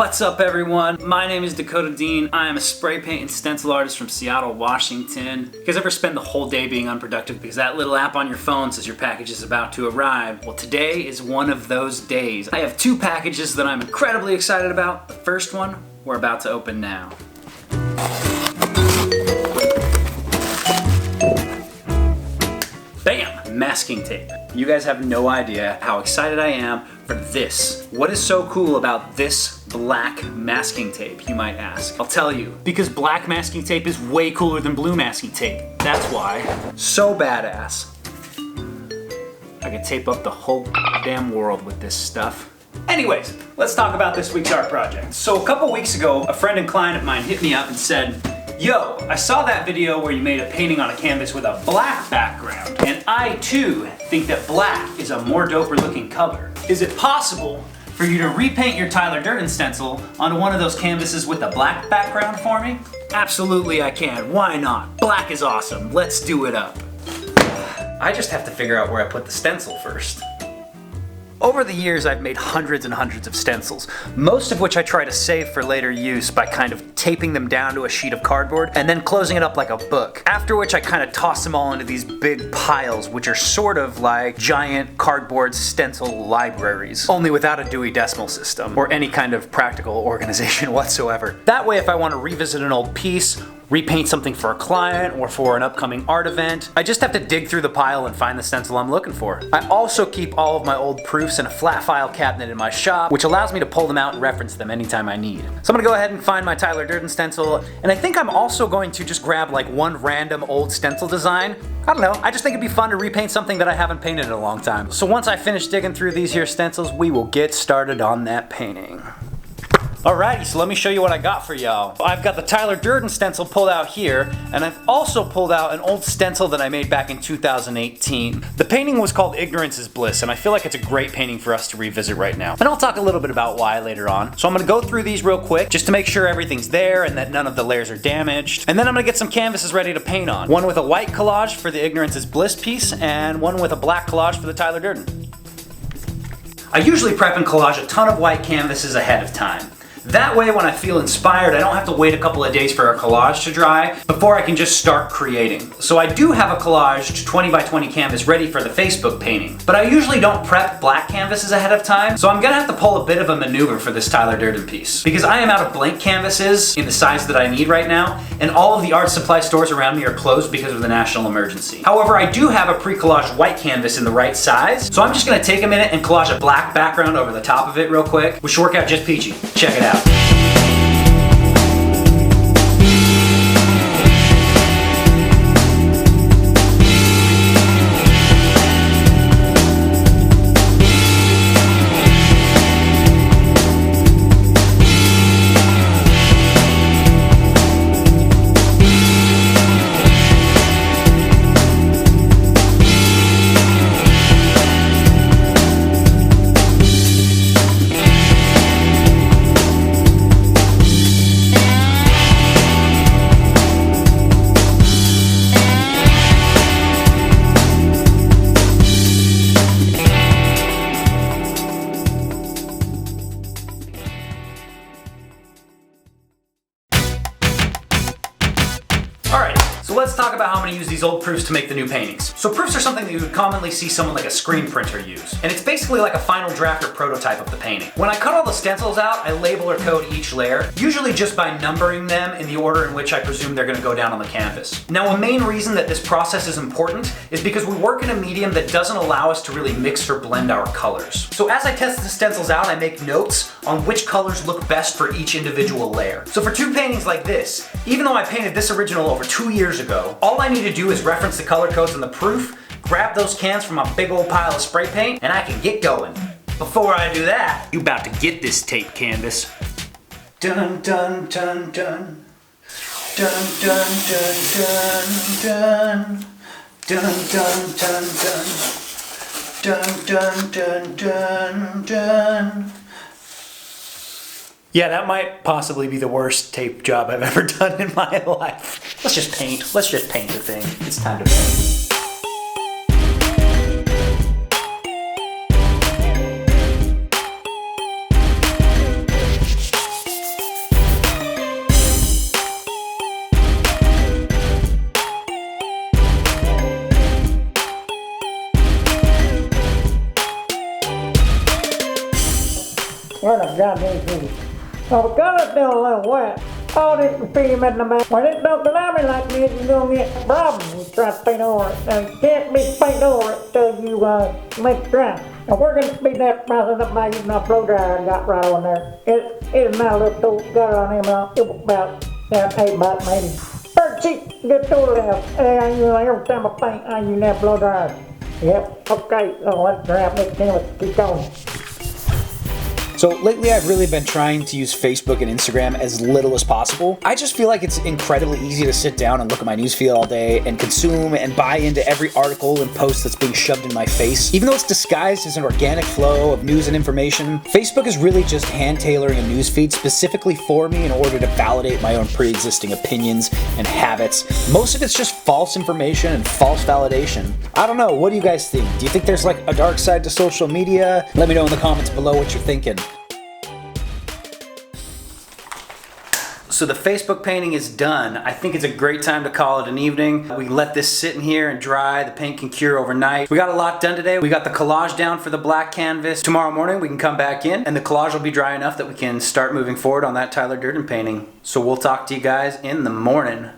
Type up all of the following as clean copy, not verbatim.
What's up everyone? My name is Dakota Dean. I am a spray paint and stencil artist from Seattle, Washington. You guys ever spend the whole day being unproductive because that little app on your phone says your package is about to arrive? Well, today is one of those days. I have two packages that I'm incredibly excited about. The first one we're about to open now. Bam! Masking tape. You guys have no idea how excited I am for this. What is so cool about this black masking tape, you might ask? I'll tell you. Because black masking tape is way cooler than blue masking tape. That's why. So badass. I can tape up the whole damn world with this stuff. Anyways, let's talk about this week's art project. So a couple weeks ago, a friend and client of mine hit me up and said, "Yo, I saw that video where you made a painting on a canvas with a black background, and I too think that black is a more doper looking color. Is it possible for you to repaint your Tyler Durden stencil onto one of those canvases with a black background for me?" Absolutely I can, why not? Black is awesome, let's do it up. I just have to figure out where I put the stencil first. Over the years, I've made hundreds and hundreds of stencils, most of which I try to save for later use by kind of taping them down to a sheet of cardboard and then closing it up like a book. After which I kind of toss them all into these big piles, which are sort of like giant cardboard stencil libraries, only without a Dewey Decimal System or any kind of practical organization whatsoever. That way, if I want to revisit an old piece, repaint something for a client or for an upcoming art event, I just have to dig through the pile and find the stencil I'm looking for. I also keep all of my old proofs in a flat file cabinet in my shop, which allows me to pull them out and reference them anytime I need. So I'm gonna go ahead and find my Tyler Durden stencil, and I think I'm also going to just grab like one random old stencil design. I don't know, I just think it'd be fun to repaint something that I haven't painted in a long time. So once I finish digging through these here stencils, we will get started on that painting. Alrighty, so let me show you what I got for y'all. I've got the Tyler Durden stencil pulled out here, and I've also pulled out an old stencil that I made back in 2018. The painting was called Ignorance is Bliss, and I feel like it's a great painting for us to revisit right now. And I'll talk a little bit about why later on. So I'm gonna go through these real quick, just to make sure everything's there and that none of the layers are damaged. And then I'm gonna get some canvases ready to paint on. One with a white collage for the Ignorance is Bliss piece, and one with a black collage for the Tyler Durden. I usually prep and collage a ton of white canvases ahead of time. That way, when I feel inspired, I don't have to wait a couple of days for a collage to dry before I can just start creating. So I do have a collaged 20 by 20 canvas ready for the Facebook painting, but I usually don't prep black canvases ahead of time, so I'm gonna have to pull a bit of a maneuver for this Tyler Durden piece. Because I am out of blank canvases in the size that I need right now, and all of the art supply stores around me are closed because of the national emergency. However, I do have a pre-collaged white canvas in the right size, so I'm just gonna take a minute and collage a black background over the top of it real quick, which should work out just peachy. Check it out. So let's talk about how I'm going to use these old proofs to make the new paintings. So proofs are something that you would commonly see someone like a screen printer use. And it's basically like a final draft or prototype of the painting. When I cut all the stencils out, I label or code each layer, usually just by numbering them in the order in which I presume they're going to go down on the canvas. Now, a main reason that this process is important is because we work in a medium that doesn't allow us to really mix or blend our colors. So as I test the stencils out, I make notes on which colors look best for each individual layer. So for two paintings like this, even though I painted this original over 2 years ago, all I need to do is reference the color codes in the proof, grab those cans from a big old pile of spray paint, and I can get going. Before I do that, you about to get this tape canvas. Dun dun dun dun. Dun dun dun dun dun. Dun dun dun dun. Dun dun dun dun dun. Yeah, that might possibly be the worst tape job I've ever done in my life. Let's just paint. Let's just paint the thing. It's time to paint. goddamn thing. So because it's still a little wet, all this can feed him in the mouth. When it don't allow me like this, you're gonna get problems. You try to paint over it. And you can't be paint over it till you make it dry. And we're gonna speed that process up by using our blow dryer I got right on there. It's not a little tool, got it on him now. It was about 8 bucks maybe. Very cheap, good tool to have. And every time I paint, I use that blow dryer. Yep, okay, so let's grab this thing, let's keep going. So lately I've really been trying to use Facebook and Instagram as little as possible. I just feel like it's incredibly easy to sit down and look at my newsfeed all day and consume and buy into every article and post that's being shoved in my face. Even though it's disguised as an organic flow of news and information, Facebook is really just hand-tailoring a newsfeed specifically for me in order to validate my own pre-existing opinions and habits. Most of it's just false information and false validation. I don't know, what do you guys think? Do you think there's like a dark side to social media? Let me know in the comments below what you're thinking. So the Facebook painting is done. I think it's a great time to call it an evening. We let this sit in here and dry. The paint can cure overnight. We got a lot done today. We got the collage down for the black canvas. Tomorrow morning we can come back in and the collage will be dry enough that we can start moving forward on that Tyler Durden painting. So we'll talk to you guys in the morning.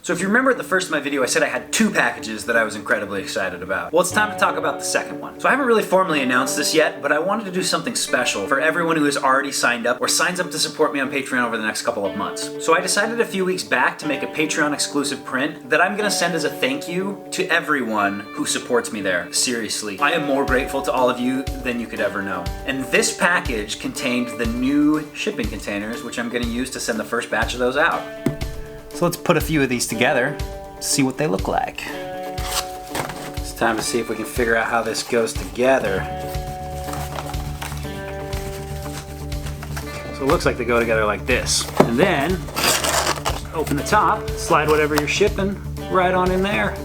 So if you remember at the first of my video, I said I had 2 packages that I was incredibly excited about. Well, it's time to talk about the second one. So I haven't really formally announced this yet, but I wanted to do something special for everyone who has already signed up or signs up to support me on Patreon over the next couple of months. So I decided a few weeks back to make a Patreon exclusive print that I'm gonna send as a thank you to everyone who supports me there. Seriously, I am more grateful to all of you than you could ever know. And this package contained the new shipping containers, which I'm gonna use to send the first batch of those out. So let's put a few of these together, see what they look like. It's time to see if we can figure out how this goes together. So it looks like they go together like this. And then, open the top, slide whatever you're shipping right on in there.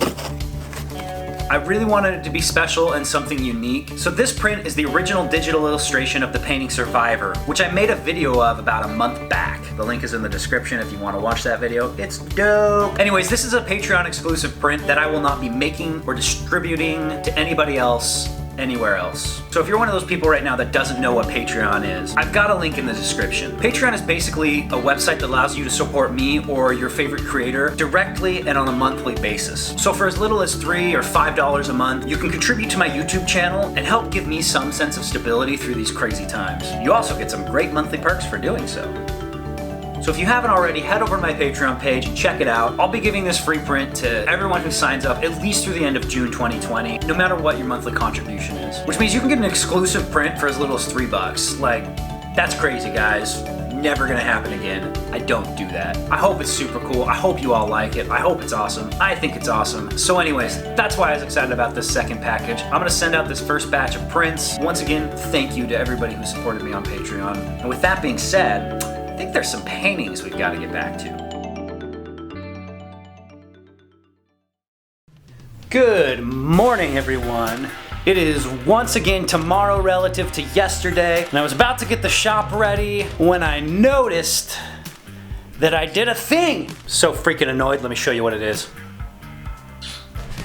I really wanted it to be special and something unique. So this print is the original digital illustration of the painting Survivor, which I made a video of about a month back. The link is in the description if you want to watch that video. It's dope. Anyways, this is a Patreon exclusive print that I will not be making or distributing to anybody else anywhere else. So if you're one of those people right now that doesn't know what Patreon is, I've got a link in the description. Patreon is basically a website that allows you to support me or your favorite creator directly and on a monthly basis. So for as little as $3 or $5 a month, you can contribute to my YouTube channel and help give me some sense of stability through these crazy times. You also get some great monthly perks for doing so. So if you haven't already, head over to my Patreon page and check it out. I'll be giving this free print to everyone who signs up at least through the end of June 2020, no matter what your monthly contribution is. Which means you can get an exclusive print for as little as $3. Like, that's crazy, guys. Never gonna happen again. I don't do that. I hope it's super cool. I hope you all like it. I hope it's awesome. I think it's awesome. So anyways, that's why I was excited about this second package. I'm gonna send out this first batch of prints. Once again, thank you to everybody who supported me on Patreon. And with that being said, I think there's some paintings we've got to get back to. Good morning, everyone. It is once again tomorrow relative to yesterday, and I was about to get the shop ready when I noticed that I did a thing. So freaking annoyed, let me show you what it is.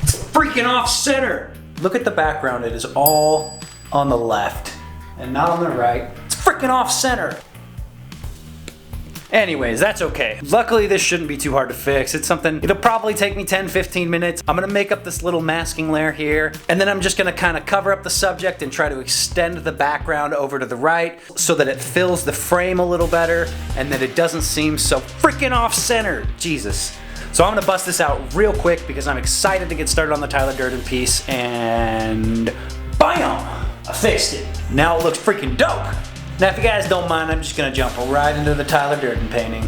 It's freaking off center. Look at the background, it is all on the left and not on the right. It's freaking off center. Anyways, that's okay. Luckily, this shouldn't be too hard to fix. It's something, it'll probably take me 10-15 minutes. I'm gonna make up this little masking layer here, and then I'm just gonna kind of cover up the subject and try to extend the background over to the right so that it fills the frame a little better and that it doesn't seem so freaking off-center. Jesus. So I'm gonna bust this out real quick because I'm excited to get started on the Tyler Durden piece, and bam! I fixed it. Now it looks freaking dope. Now if you guys don't mind, I'm just gonna jump right into the Tyler Durden painting.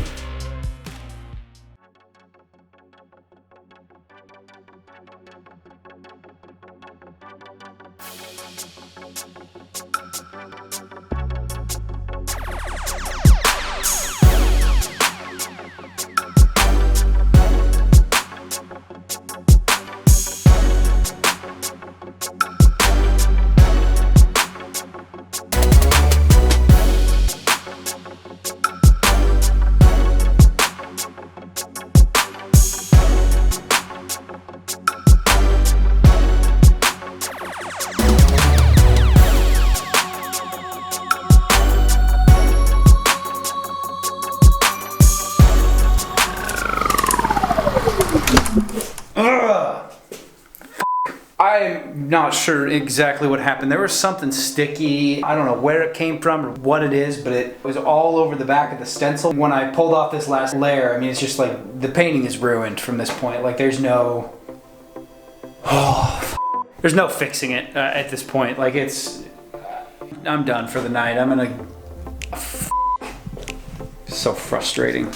Ugh. I'm not sure exactly what happened. There was something sticky. I don't know where it came from or what it is, but it was all over the back of the stencil. When I pulled off this last layer, I mean, it's just like the painting is ruined from this point. Like there's no, there's no fixing it at this point. Like I'm done for the night. I'm gonna, so frustrating.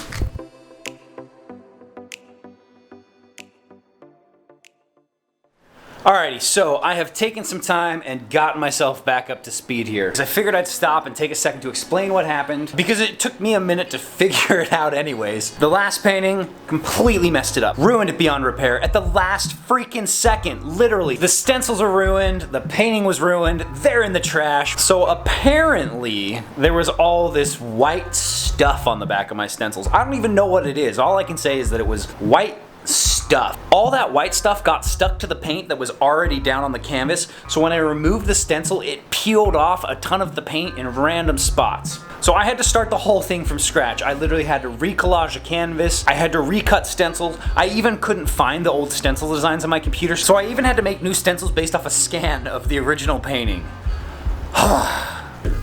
Alrighty, so I have taken some time and gotten myself back up to speed here. I figured I'd stop and take a second to explain what happened because it took me a minute to figure it out anyways. The last painting completely messed it up. Ruined it beyond repair at the last freaking second, literally. The stencils are ruined, the painting was ruined, they're in the trash. So apparently there was all this white stuff on the back of my stencils. I don't even know what it is. All I can say is that it was white stuff. All that white stuff got stuck to the paint that was already down on the canvas, so when I removed the stencil, it peeled off a ton of the paint in random spots. So I had to start the whole thing from scratch. I literally had to recollage a canvas, I had to recut stencils, I even couldn't find the old stencil designs on my computer, so I even had to make new stencils based off a scan of the original painting.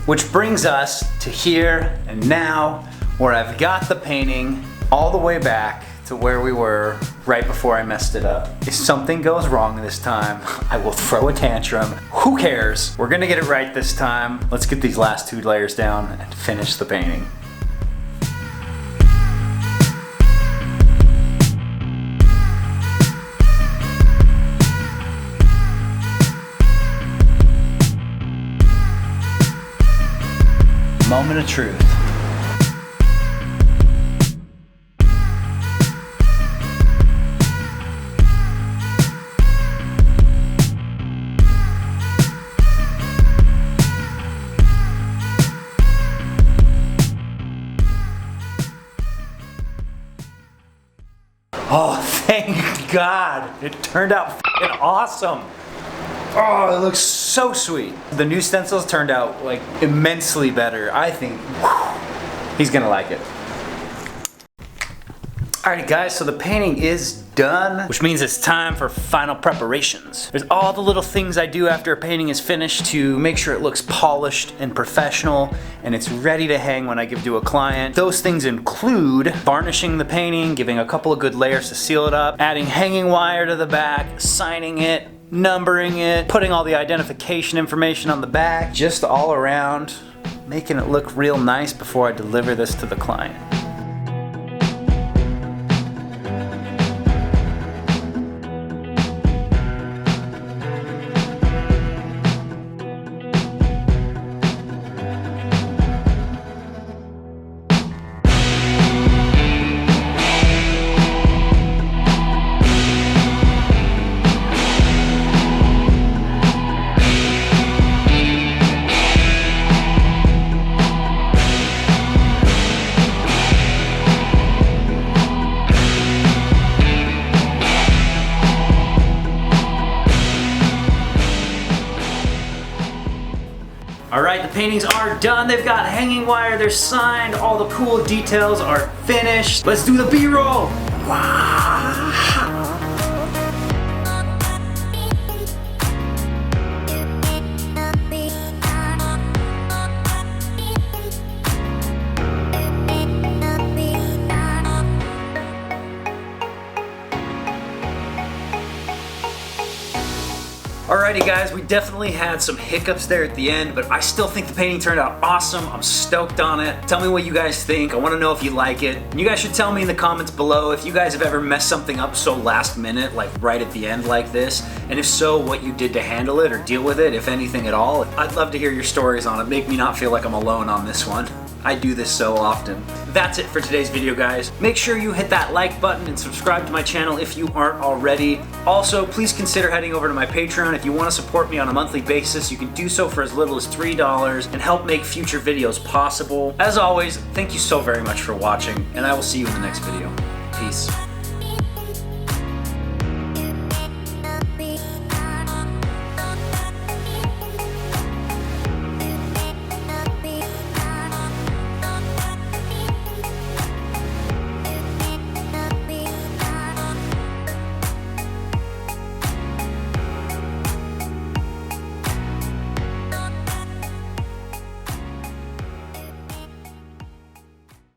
Which brings us to here and now, where I've got the painting all the way back to where we were right before I messed it up. If something goes wrong this time, I will throw a tantrum. Who cares? We're gonna get it right this time. Let's get these last 2 layers down and finish the painting. Moment of truth. Oh, thank God. It turned out f***ing awesome. Oh, it looks so sweet. The new stencils turned out like immensely better. I think he's gonna like it. Alrighty guys, so the painting is done, which means it's time for final preparations. There's all the little things I do after a painting is finished to make sure it looks polished and professional and it's ready to hang when I give to a client. Those things include varnishing the painting, giving a couple of good layers to seal it up, adding hanging wire to the back, signing it, numbering it, putting all the identification information on the back, just all around making it look real nice before I deliver this to the client. Alright, the paintings are done. They've got hanging wire, they're signed, all the cool details are finished. Let's do the B-roll! Wow. Alrighty guys, we definitely had some hiccups there at the end, but I still think the painting turned out awesome. I'm stoked on it. Tell me what you guys think. I want to know if you like it. And you guys should tell me in the comments below if you guys have ever messed something up so last minute, like right at the end like this, and if so, what you did to handle it or deal with it, if anything at all. I'd love to hear your stories on it. Make me not feel like I'm alone on this one. I do this so often. That's it for today's video, guys. Make sure you hit that like button and subscribe to my channel if you aren't already. Also, please consider heading over to my Patreon. If you want to support me on a monthly basis, you can do so for as little as $3 and help make future videos possible. As always, thank you so very much for watching, and I will see you in the next video. Peace.